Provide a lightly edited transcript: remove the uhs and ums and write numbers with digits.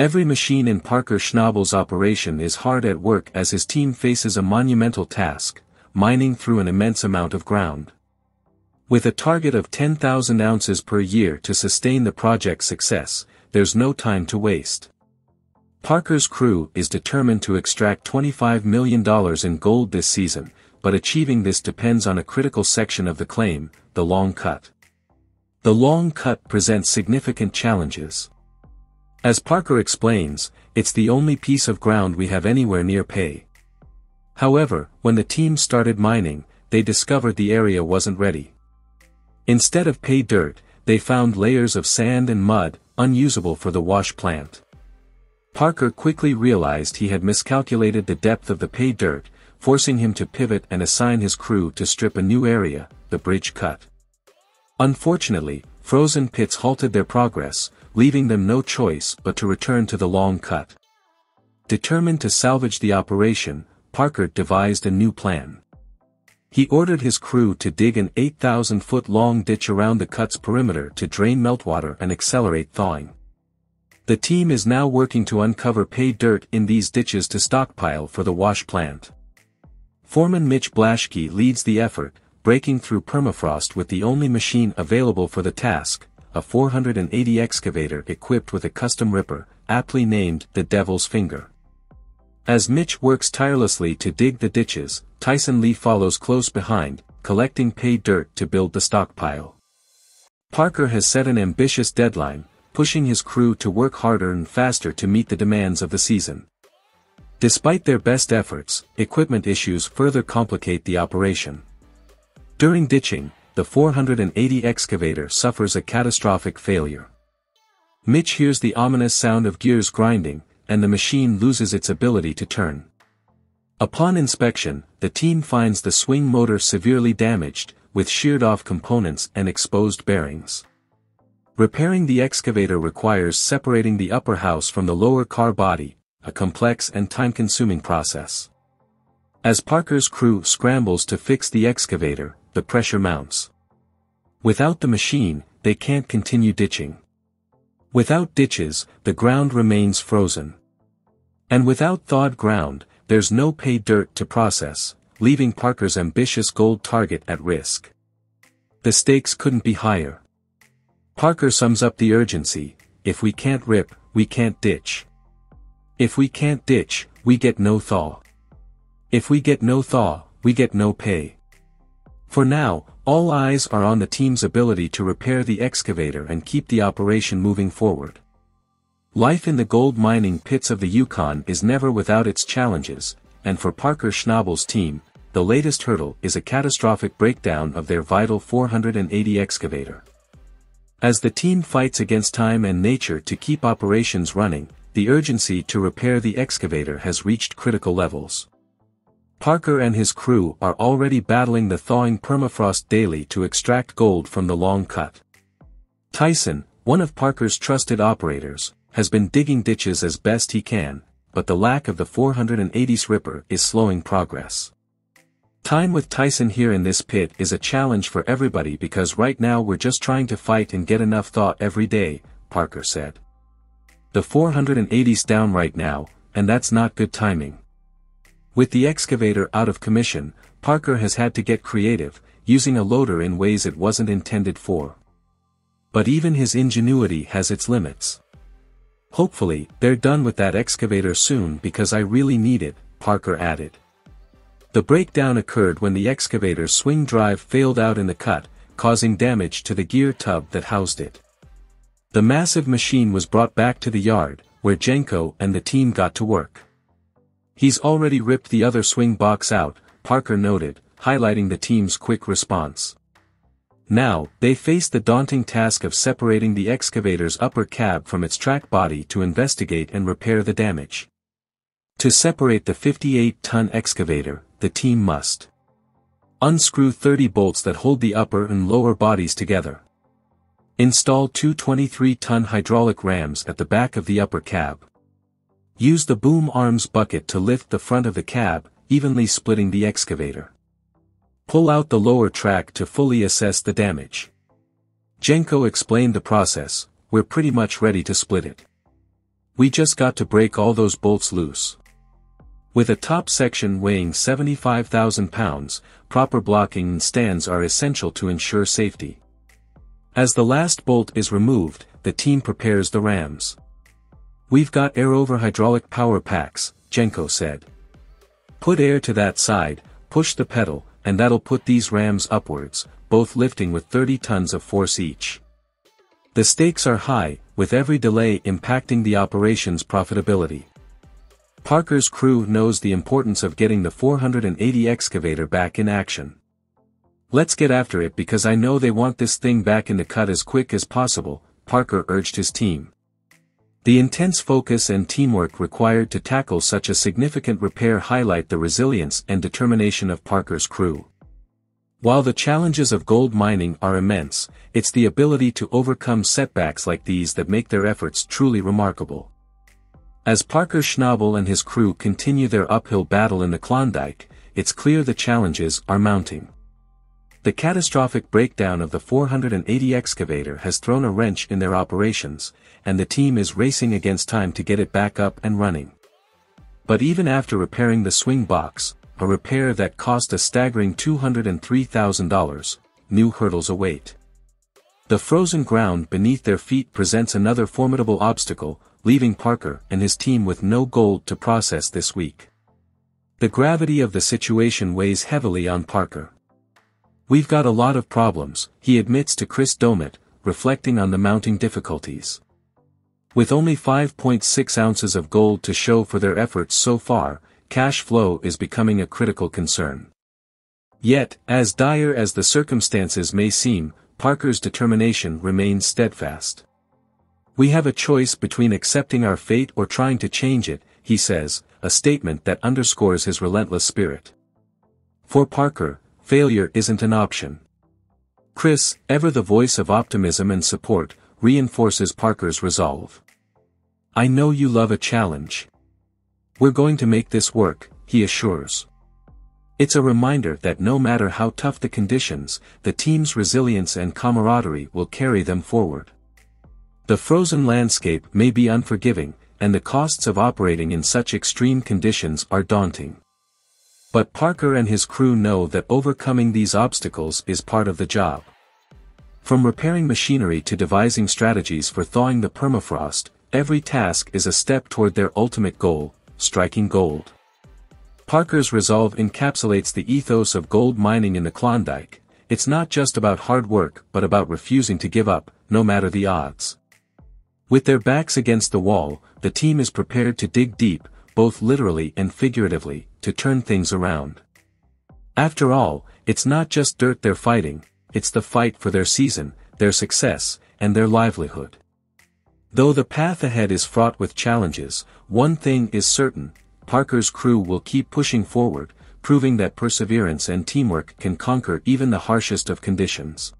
Every machine in Parker Schnabel's operation is hard at work as his team faces a monumental task, mining through an immense amount of ground. With a target of 10,000 ounces per year to sustain the project's success, there's no time to waste. Parker's crew is determined to extract $25 million in gold this season, but achieving this depends on a critical section of the claim, the long cut. The long cut presents significant challenges. As Parker explains, it's the only piece of ground we have anywhere near pay. However, when the team started mining, they discovered the area wasn't ready. Instead of pay dirt, they found layers of sand and mud, unusable for the wash plant. Parker quickly realized he had miscalculated the depth of the pay dirt, forcing him to pivot and assign his crew to strip a new area, the bridge cut. Unfortunately, frozen pits halted their progress, leaving them no choice but to return to the long cut. Determined to salvage the operation, Parker devised a new plan. He ordered his crew to dig an 8,000-foot-long ditch around the cut's perimeter to drain meltwater and accelerate thawing. The team is now working to uncover pay dirt in these ditches to stockpile for the wash plant. Foreman Mitch Blaschke leads the effort, breaking through permafrost with the only machine available for the task, a 480 excavator equipped with a custom ripper, aptly named the Devil's Finger. As Mitch works tirelessly to dig the ditches, Tyson Lee follows close behind, collecting pay dirt to build the stockpile. Parker has set an ambitious deadline, pushing his crew to work harder and faster to meet the demands of the season. Despite their best efforts, equipment issues further complicate the operation. During ditching, the 480 excavator suffers a catastrophic failure. Mitch hears the ominous sound of gears grinding, and the machine loses its ability to turn. Upon inspection, the team finds the swing motor severely damaged, with sheared-off components and exposed bearings. Repairing the excavator requires separating the upper house from the lower car body, a complex and time-consuming process. As Parker's crew scrambles to fix the excavator, the pressure mounts. Without the machine, they can't continue ditching. Without ditches, the ground remains frozen. And without thawed ground, there's no pay dirt to process, leaving Parker's ambitious gold target at risk. The stakes couldn't be higher. Parker sums up the urgency: if we can't rip, we can't ditch. If we can't ditch, we get no thaw. If we get no thaw, we get no pay. For now, all eyes are on the team's ability to repair the excavator and keep the operation moving forward. Life in the gold mining pits of the Yukon is never without its challenges, and for Parker Schnabel's team, the latest hurdle is a catastrophic breakdown of their vital 480 excavator. As the team fights against time and nature to keep operations running, the urgency to repair the excavator has reached critical levels. Parker and his crew are already battling the thawing permafrost daily to extract gold from the long cut. Tyson, one of Parker's trusted operators, has been digging ditches as best he can, but the lack of the 480's ripper is slowing progress. Time with Tyson here in this pit is a challenge for everybody because right now we're just trying to fight and get enough thaw every day, Parker said. The 480's down right now, and that's not good timing. With the excavator out of commission, Parker has had to get creative, using a loader in ways it wasn't intended for. But even his ingenuity has its limits. Hopefully, they're done with that excavator soon because I really need it, Parker added. The breakdown occurred when the excavator's swing drive failed out in the cut, causing damage to the gear tub that housed it. The massive machine was brought back to the yard, where Jenko and the team got to work. He's already ripped the other swing box out, Parker noted, highlighting the team's quick response. Now, they face the daunting task of separating the excavator's upper cab from its track body to investigate and repair the damage. To separate the 58-ton excavator, the team must unscrew 30 bolts that hold the upper and lower bodies together. Install two 23-ton hydraulic rams at the back of the upper cab. Use the boom arms bucket to lift the front of the cab, evenly splitting the excavator. Pull out the lower track to fully assess the damage. Jenko explained the process: we're pretty much ready to split it. We just got to break all those bolts loose. With a top section weighing 75,000 pounds, proper blocking and stands are essential to ensure safety. As the last bolt is removed, the team prepares the rams. We've got air-over hydraulic power packs, Jenko said. Put air to that side, push the pedal, and that'll put these rams upwards, both lifting with 30 tons of force each. The stakes are high, with every delay impacting the operation's profitability. Parker's crew knows the importance of getting the 480 excavator back in action. Let's get after it because I know they want this thing back in the cut as quick as possible, Parker urged his team. The intense focus and teamwork required to tackle such a significant repair highlight the resilience and determination of Parker's crew. While the challenges of gold mining are immense, it's the ability to overcome setbacks like these that make their efforts truly remarkable. As Parker Schnabel and his crew continue their uphill battle in the Klondike, it's clear the challenges are mounting. The catastrophic breakdown of the 480 excavator has thrown a wrench in their operations, and the team is racing against time to get it back up and running. But even after repairing the swing box, a repair that cost a staggering $203,000, new hurdles await. The frozen ground beneath their feet presents another formidable obstacle, leaving Parker and his team with no gold to process this week. The gravity of the situation weighs heavily on Parker. We've got a lot of problems, he admits to Chris Domet, reflecting on the mounting difficulties. With only 5.6 ounces of gold to show for their efforts so far, cash flow is becoming a critical concern. Yet, as dire as the circumstances may seem, Parker's determination remains steadfast. We have a choice between accepting our fate or trying to change it, he says, a statement that underscores his relentless spirit. For Parker, failure isn't an option. Chris, ever the voice of optimism and support, reinforces Parker's resolve. I know you love a challenge. We're going to make this work, he assures. It's a reminder that no matter how tough the conditions, the team's resilience and camaraderie will carry them forward. The frozen landscape may be unforgiving, and the costs of operating in such extreme conditions are daunting. But Parker and his crew know that overcoming these obstacles is part of the job. From repairing machinery to devising strategies for thawing the permafrost, every task is a step toward their ultimate goal, striking gold. Parker's resolve encapsulates the ethos of gold mining in the Klondike. It's not just about hard work but about refusing to give up, no matter the odds. With their backs against the wall, the team is prepared to dig deep, both literally and figuratively, to turn things around. After all, it's not just dirt they're fighting, it's the fight for their season, their success, and their livelihood. Though the path ahead is fraught with challenges, one thing is certain, Parker's crew will keep pushing forward, proving that perseverance and teamwork can conquer even the harshest of conditions.